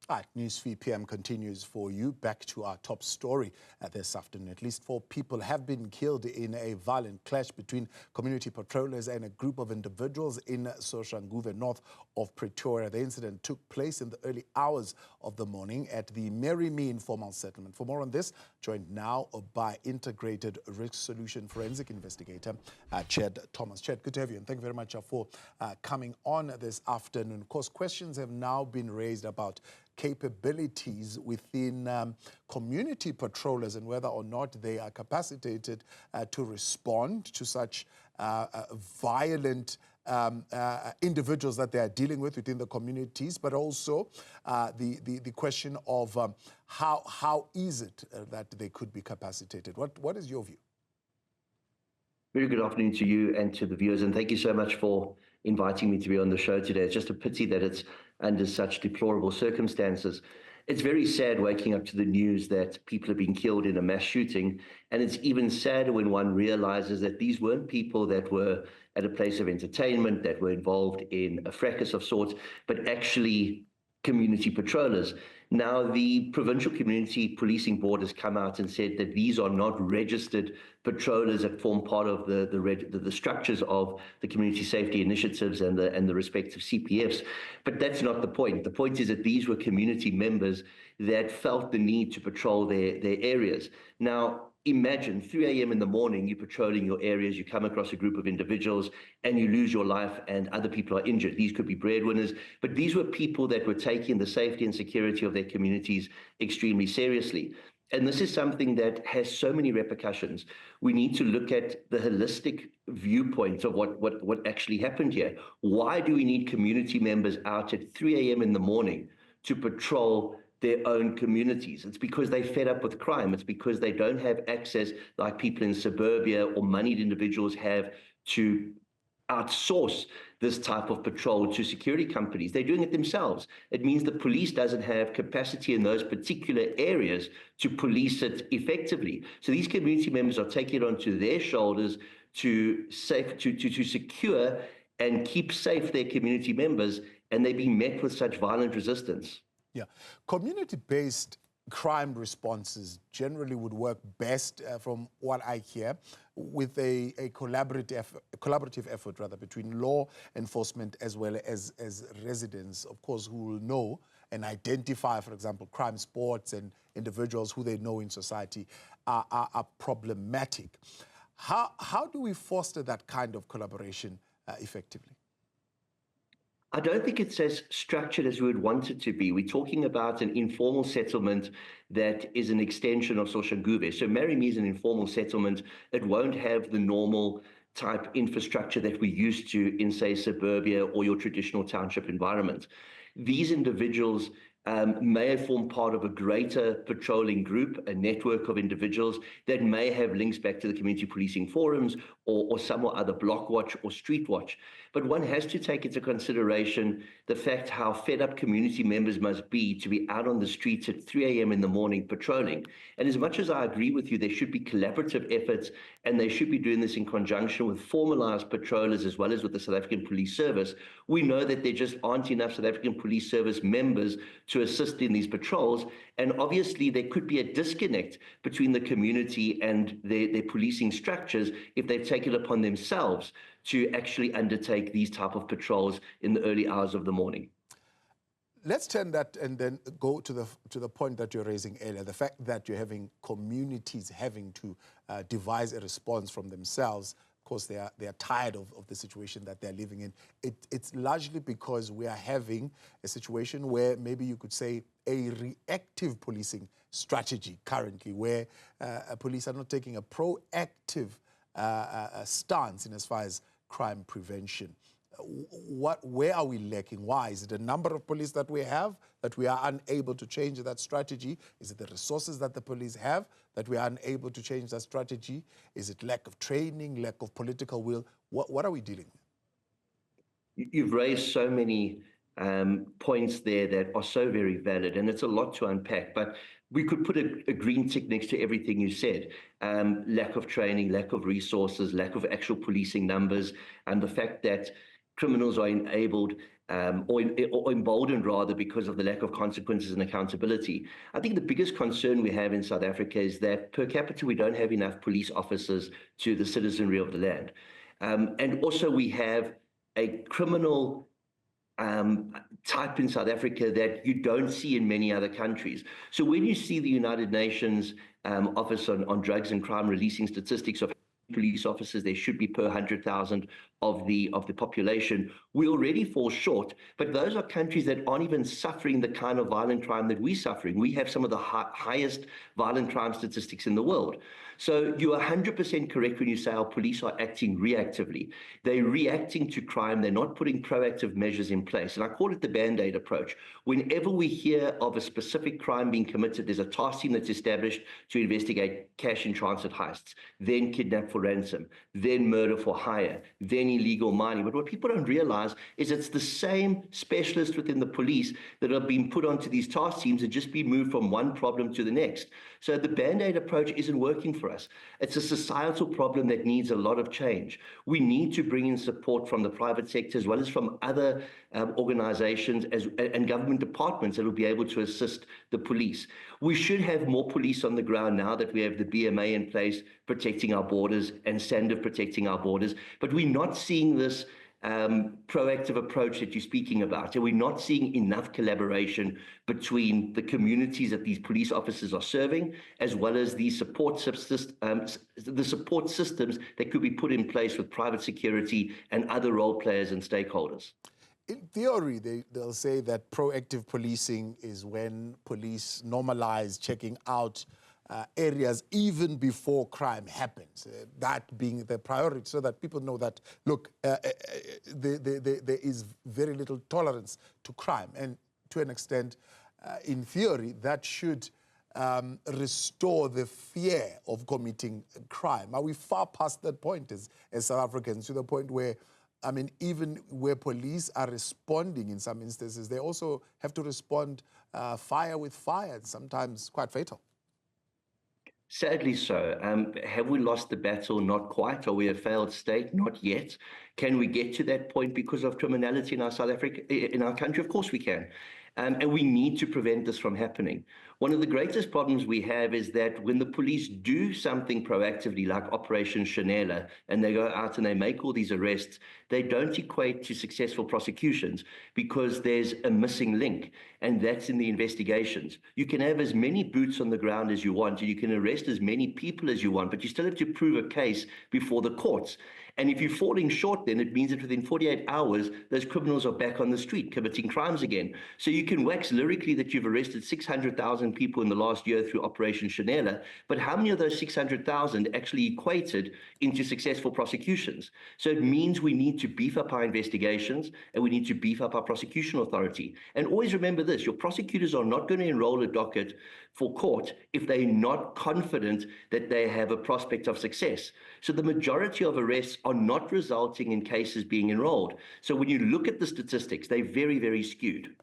Right, News 3 PM continues for you. Back to our top story this afternoon. At least 4 people have been killed in a violent clash between community patrollers and a group of individuals in Soshanguve, north of Pretoria. The incident took place in the early hours of the morning at the Me informal settlement. For more on this, joined now by Integrated Risk Solution Forensic Investigator, Ched Thomas. Ched, good to have you, and thank you very much for coming on this afternoon. Of course, questions have now been raised about capabilities within community patrollers and whether or not they are capacitated to respond to such violent individuals that they are dealing with within the communities, but also the question of how is it that they could be capacitated? What is your view? Very good afternoon to you and to the viewers, and thank you so much for inviting me to be on the show today. It's just a pity that it's under such deplorable circumstances. It's very sad waking up to the news that people have been killed in a mass shooting, and it's even sadder when one realizes that these weren't people that were at a place of entertainment, that were involved in a fracas of sorts, but actually community patrollers. Now, the Provincial Community Policing Board has come out and said that these are not registered patrollers that form part of the structures of the community safety initiatives and the respective CPFs. But that's not the point. The point is that these were community members that felt the need to patrol their areas. Now, imagine 3 a.m. in the morning, you're patrolling your areas, you come across a group of individuals and you lose your life and other people are injured. These could be breadwinners, but these were people that were taking the safety and security of their communities extremely seriously. And this is something that has so many repercussions. We need to look at the holistic viewpoint of what actually happened here. Why do we need community members out at 3 a.m. in the morning to patrol their own communities? It's because they're fed up with crime. It's because they don't have access like people in suburbia or moneyed individuals have to outsource this type of patrol to security companies. They're doing it themselves. It means the police doesn't have capacity in those particular areas to police it effectively. So these community members are taking it onto their shoulders to secure and keep safe their community members, and they're being met with such violent resistance. Yeah, community-based crime responses generally would work best, from what I hear, with a collaborative effort rather between law enforcement as well as residents, of course, who will know and identify, for example, crime spots and individuals who they know in society are problematic. How do we foster that kind of collaboration effectively? I don't think it's as structured as we would want it to be. We're talking about an informal settlement that is an extension of Soshanguve. So Me is an informal settlement. It won't have the normal type infrastructure that we're used to in, say, suburbia or your traditional township environment. These individuals may have formed part of a greater patrolling group, a network of individuals that may have links back to the community policing forums or some or other block watch or street watch. But one has to take into consideration the fact how fed up community members must be to be out on the streets at 3 a.m. in the morning patrolling. And as much as I agree with you, there should be collaborative efforts, and they should be doing this in conjunction with formalized patrollers as well as with the South African Police Service. We know that there just aren't enough South African Police Service members to assist in these patrols, and obviously there could be a disconnect between the community and their policing structures if they've taken it upon themselves to actually undertake these type of patrols in the early hours of the morning. Let's turn that and then go to the point that you're raising earlier, the fact that you're having communities having to devise a response from themselves. Of course, they are tired of the situation that they're living in. It's largely because we are having a situation where maybe you could say a reactive policing strategy currently, where police are not taking a proactive stance in as far as crime prevention. Where are we lacking? Why? Is it a number of police that we have that we are unable to change that strategy? Is it the resources that the police have that we are unable to change that strategy? Is it lack of training, lack of political will? What are we dealing with? You've raised so many points there that are so very valid, and it's a lot to unpack, but we could put a green tick next to everything you said. Lack of training, lack of resources, lack of actual policing numbers, and the fact that criminals are enabled or emboldened rather because of the lack of consequences and accountability. I think the biggest concern we have in South Africa is that per capita we don't have enough police officers to the citizenry of the land. And also we have a criminal type in South Africa that you don't see in many other countries. So when you see the United Nations Office on Drugs and Crime releasing statistics of police officers there should be per 100,000 of the population, we already fall short. But those are countries that aren't even suffering the kind of violent crime that we're suffering. We have some of the highest violent crime statistics in the world. So you're 100% correct when you say our police are acting reactively. They're reacting to crime. They're not putting proactive measures in place. And I call it the Band-Aid approach. Whenever we hear of a specific crime being committed, there's a task team that's established to investigate cash in transit heists, then kidnap for ransom, then murder for hire, then illegal mining. But what people don't realize is it's the same specialists within the police that have been put onto these task teams and just be moved from one problem to the next. So the Band-Aid approach isn't working for us. It's a societal problem that needs a lot of change. We need to bring in support from the private sector as well as from other organizations and government departments that will be able to assist the police. We should have more police on the ground now that we have the BMA in place protecting our borders and SANDF protecting our borders, but we're not seeing this proactive approach that you're speaking about. And we're not seeing enough collaboration between the communities that these police officers are serving, as well as the support systems that could be put in place with private security and other role players and stakeholders. In theory, they'll say that proactive policing is when police normalize checking out areas even before crime happens, that being the priority, so that people know that, look, there is very little tolerance to crime. And to an extent, in theory, that should restore the fear of committing crime. Are we far past that point as South Africans, to the point where, I mean, even where police are responding in some instances, they also have to respond fire with fire, and sometimes quite fatal? Sadly so. Have we lost the battle? Not quite. Are we a failed state? Not yet. Can we get to that point because of criminality in our country? Of course we can. And we need to prevent this from happening. One of the greatest problems we have is that when the police do something proactively, like Operation Chanela, and they go out and they make all these arrests, they don't equate to successful prosecutions because there's a missing link, and that's in the investigations. You can have as many boots on the ground as you want, and you can arrest as many people as you want, but you still have to prove a case before the courts. And if you're falling short, then it means that within 48 hours, those criminals are back on the street committing crimes again. So you can wax lyrically that you've arrested 600,000 people in the last year through Operation Chanela, but how many of those 600,000 actually equated into successful prosecutions? So it means we need to beef up our investigations and we need to beef up our prosecution authority. And always remember this, your prosecutors are not going to enroll a docket for court if they're not confident that they have a prospect of success. So the majority of arrests are not resulting in cases being enrolled. So when you look at the statistics, they're very, very skewed.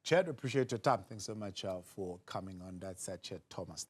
Chad, appreciate your time. Thanks so much for coming on. That's Chad Thomas.